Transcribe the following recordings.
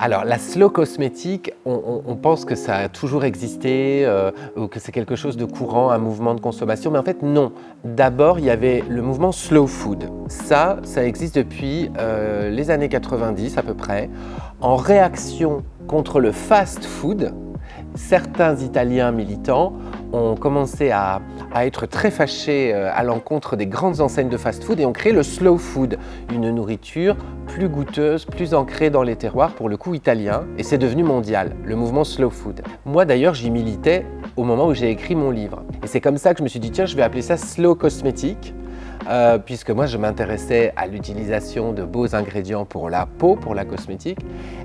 Alors, la slow cosmétique, on pense que ça a toujours existé ou que c'est quelque chose de courant, un mouvement de consommation, mais en fait non. D'abord, il y avait le mouvement slow food. Ça existe depuis les années 90 à peu près, en réaction contre le fast food. Certains Italiens militants ont commencé à être très fâchés à l'encontre des grandes enseignes de fast-food et ont créé le slow food, une nourriture plus goûteuse, plus ancrée dans les terroirs, pour le coup italien, et c'est devenu mondial, le mouvement slow food. Moi d'ailleurs, j'y militais au moment où j'ai écrit mon livre. Et c'est comme ça que je me suis dit, tiens, je vais appeler ça slow cosmétique, puisque moi je m'intéressais à l'utilisation de beaux ingrédients pour la peau, pour la cosmétique.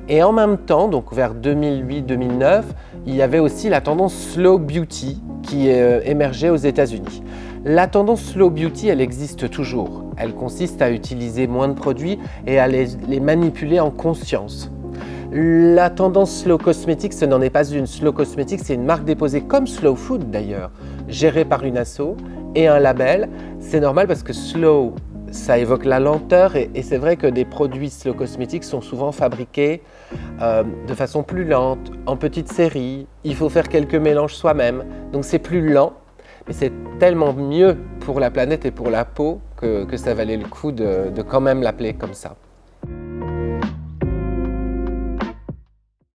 Et en même temps, donc vers 2008-2009, il y avait aussi la tendance slow beauty qui émergeait aux États-Unis. La tendance slow beauty, elle existe toujours. Elle consiste à utiliser moins de produits et à les manipuler en conscience. La tendance slow cosmétique, ce n'en est pas une. Slow cosmétique, c'est une marque déposée comme Slow Food d'ailleurs, gérée par une asso et un label. C'est normal parce que slow, ça évoque la lenteur et c'est vrai que des produits slow cosmétiques sont souvent fabriqués de façon plus lente, en petites séries. Il faut faire quelques mélanges soi-même, donc c'est plus lent, mais c'est tellement mieux pour la planète et pour la peau que ça valait le coup de quand même l'appeler comme ça.